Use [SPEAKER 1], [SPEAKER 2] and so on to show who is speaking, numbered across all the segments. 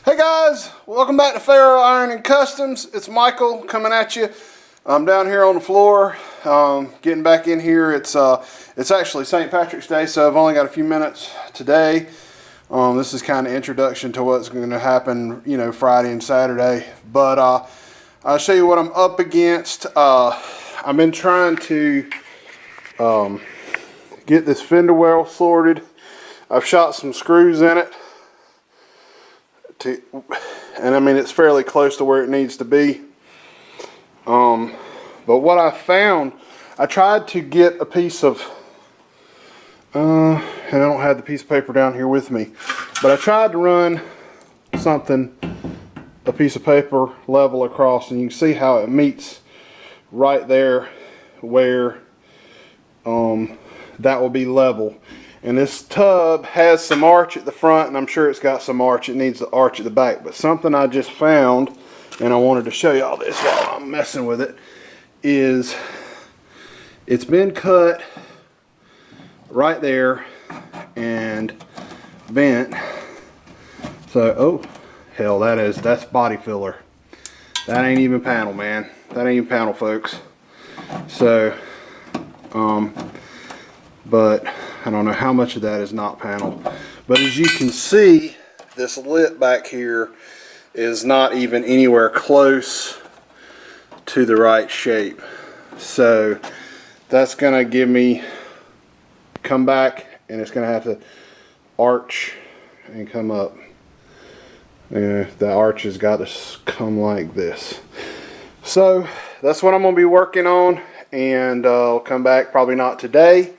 [SPEAKER 1] Hey guys, welcome back to Ferro Iron and Customs. It's Michael coming at you. I'm down here on the floor, getting back in here. It's actually St. Patrick's Day, so I've only got a few minutes today. This is kind of introduction to what's going to happen, Friday and Saturday. But I'll show you what I'm up against. I've been trying to get this fender well sorted. I've shot some screws in it. And I mean, it's fairly close to where it needs to be. But what I found, I tried to get a piece of, and I don't have the piece of paper down here with me, but I tried to run a piece of paper level across, and you can see how it meets right there where that will be level. And this tub has some arch at the front, and I'm sure it's got some arch. It needs the arch at the back. But something I just found, and I wanted to show you all this while I'm messing with it, is it's been cut right there and bent. So, oh, hell, that's body filler. That ain't even panel, man. That ain't even panel, folks. So, but I don't know how much of that is not panel. But as you can see, this lip back here is not even anywhere close to the right shape. So that's gonna come back, and it's gonna have to arch and come up. And the arch has got to come like this. So that's what I'm gonna be working on, and I'll come back probably not today.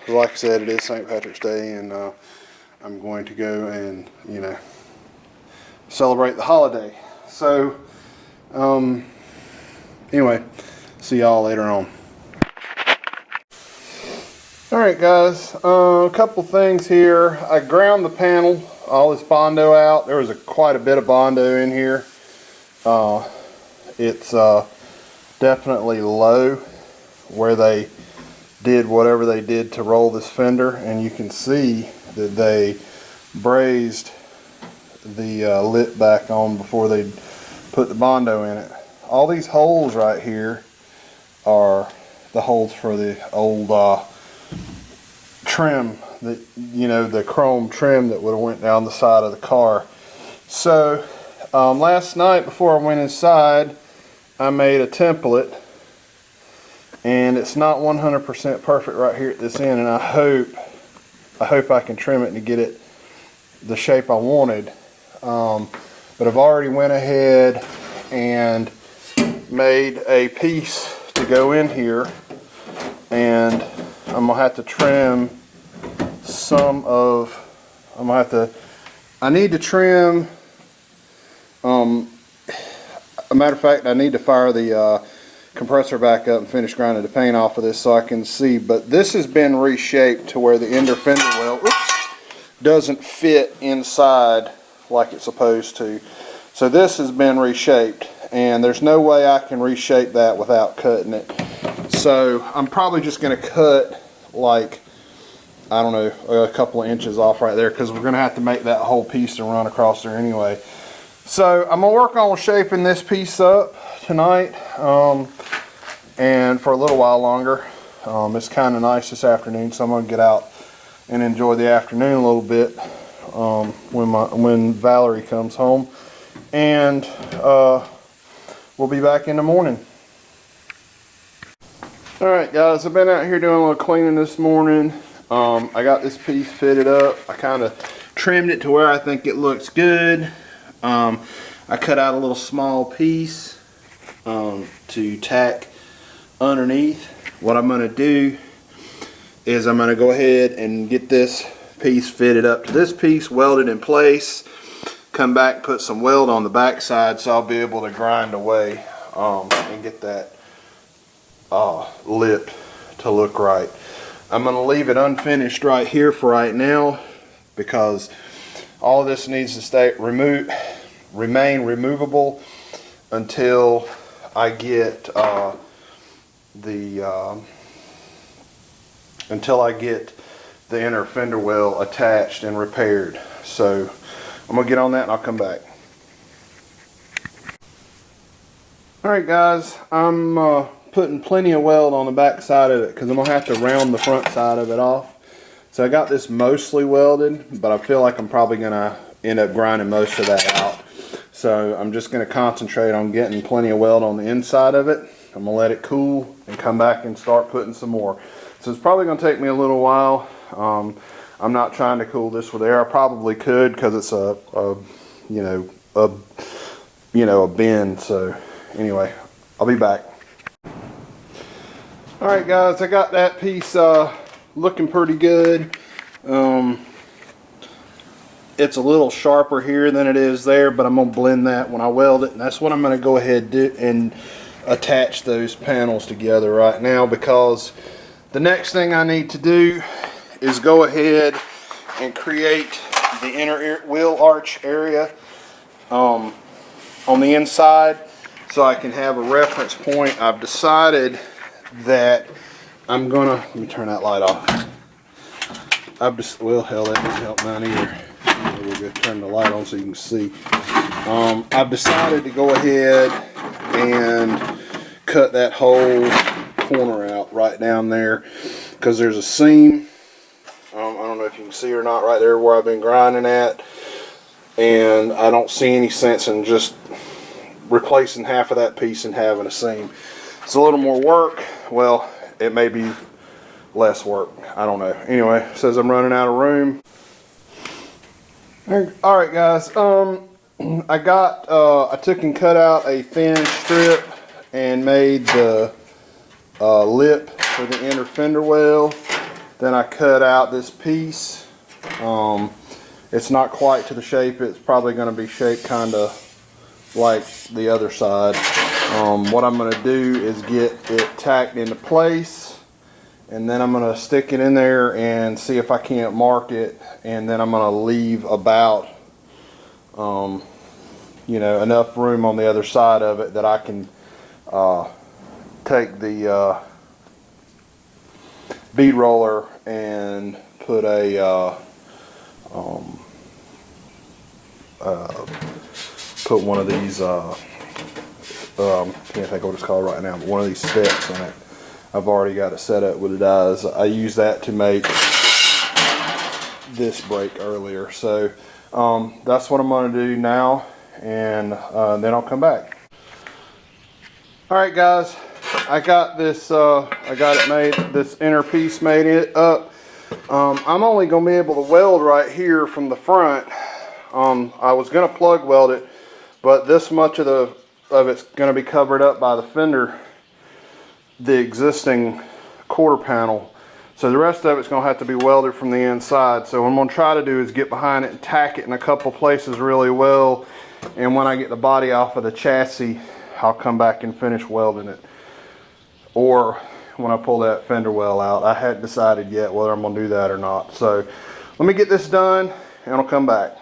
[SPEAKER 1] Like I said, it is St. Patrick's Day, and I'm going to go and celebrate the holiday. So anyway, see y'all later on. Alright guys, a couple things here. I ground the panel, all this Bondo out. There was quite a bit of Bondo in here. It's definitely low where they did whatever they did to roll this fender, and you can see that they brazed the lip back on before they put the Bondo in it. All these holes right here are the holes for the old trim, that the chrome trim that would have went down the side of the car. So last night before I went inside, I made a template, and it's not 100% perfect right here at this end, and I hope I can trim it to get it the shape I wanted. But I've already went ahead and made a piece to go in here, and I'm gonna have to trim I need to trim, a matter of fact, I need to fire the compressor back up and finish grinding the paint off of this so I can see. But this has been reshaped to where the inner fender well doesn't fit inside like it's supposed to. So this has been reshaped, and there's no way I can reshape that without cutting it. So I'm probably just going to cut, like, I don't know, a couple of inches off right there, because we're going to have to make that whole piece to run across there anyway. So I'm going to work on shaping this piece up tonight, and for a little while longer. It's kind of nice this afternoon, so I'm going to get out and enjoy the afternoon a little bit when Valerie comes home, and we'll be back in the morning. Alright guys, I've been out here doing a little cleaning this morning. I got this piece fitted up. I kind of trimmed it to where I think it looks good. I cut out a little small piece to tack underneath. What I'm going to do is I'm going to go ahead and get this piece fitted up to this piece, welded in place, come back, put some weld on the back side so I'll be able to grind away and get that lip to look right. I'm going to leave it unfinished right here for right now, because all of this needs to remain removable until I get the inner fender well attached and repaired. So I'm gonna get on that and I'll come back. Alright guys, I'm putting plenty of weld on the back side of it because I'm gonna have to round the front side of it off. So I got this mostly welded, but I feel like I'm probably gonna end up grinding most of that out. So I'm just gonna concentrate on getting plenty of weld on the inside of it. I'm gonna let it cool and come back and start putting some more. So it's probably gonna take me a little while. I'm not trying to cool this with air. I probably could because it's a bend. So anyway, I'll be back. All right, guys, I got that piece looking pretty good. It's a little sharper here than it is there, but I'm gonna blend that when I weld it, and that's what I'm gonna go ahead and do and attach those panels together right now, because the next thing I need to do is go ahead and create the inner wheel arch area on the inside so I can have a reference point. I've decided that I'm gonna, let me turn that light off. Well, hell, that didn't help none either. We're gonna turn the light on so you can see. I've decided to go ahead and cut that whole corner out right down there because there's a seam. I don't know if you can see or not right there where I've been grinding at, and I don't see any sense in just replacing half of that piece and having a seam. It's a little more work. Well, it may be less work. I don't know. Anyway, it says I'm running out of room. All right, guys. I took and cut out a thin strip and made the lip for the inner fender well. Then I cut out this piece. It's not quite to the shape. It's probably going to be shaped kind of like the other side. What I'm going to do is get it tacked into place, and then I'm going to stick it in there and see if I can't mark it, and then I'm going to leave about enough room on the other side of it that I can take the bead roller and put a put one of these can't think of what it's called right now, but one of these steps in it. I've already got it set up with the dies. I used that to make this break earlier. So that's what I'm going to do now, and then I'll come back. All right, guys, I got this. I got it made. This inner piece made it up. I'm only going to be able to weld right here from the front. I was going to plug weld it, but this much of it's going to be covered up by the fender, the existing quarter panel. So the rest of it's going to have to be welded from the inside. So what I'm going to try to do is get behind it and tack it in a couple places really well. And when I get the body off of the chassis, I'll come back and finish welding it. Or when I pull that fender well out. I hadn't decided yet whether I'm going to do that or not. So let me get this done and I'll come back.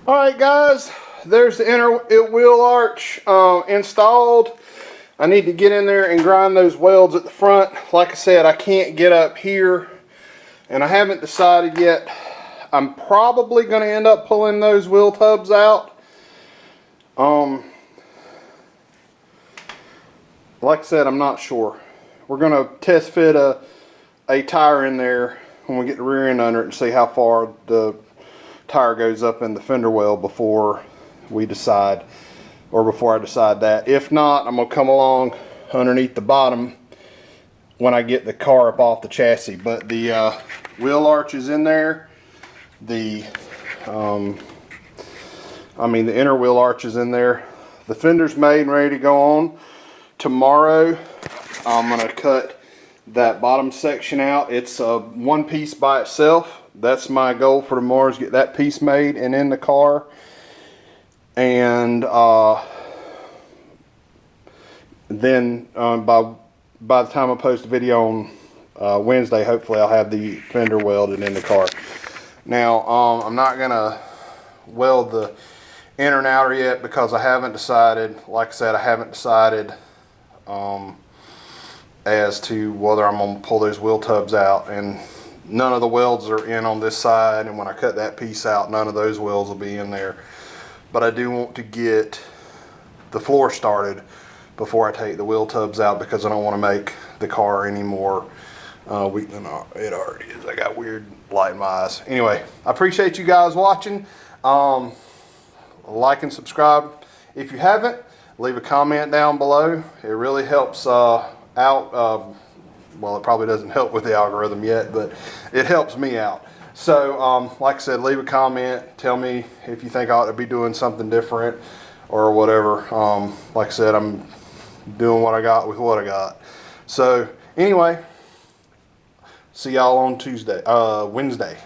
[SPEAKER 1] Alright, guys, there's the inner wheel arch installed. I need to get in there and grind those welds at the front. Like I said, I can't get up here, and I haven't decided yet. I'm probably going to end up pulling those wheel tubs out. Like I said, I'm not sure. We're going to test fit a tire in there when we get the rear end under it and see how far the tire goes up in the fender well before we decide, or before I decide that. If not, I'm going to come along underneath the bottom when I get the car up off the chassis. But the wheel arch is in there. The inner wheel arch is in there. The fender's made and ready to go on. Tomorrow, I'm going to cut that bottom section out. It's one piece by itself. That's my goal for tomorrow, is get that piece made and in the car. And then by the time I post a video on Wednesday, hopefully I'll have the fender welded in the car. Now I'm not gonna weld the inner and outer yet because I haven't decided. Like I said, I haven't decided as to whether I'm gonna pull those wheel tubs out, and none of the welds are in on this side, and when I cut that piece out, none of those welds will be in there. But I do want to get the floor started before I take the wheel tubs out, because I don't want to make the car any more weak than it already is. I got weird light in my eyes. Anyway, I appreciate you guys watching. Like and subscribe if you haven't. Leave a comment down below. It really helps out. Well, it probably doesn't help with the algorithm yet, but it helps me out. So, like I said, leave a comment. Tell me if you think I ought to be doing something different or whatever. Like I said, I'm doing what I got with what I got. So, anyway, see y'all on Wednesday.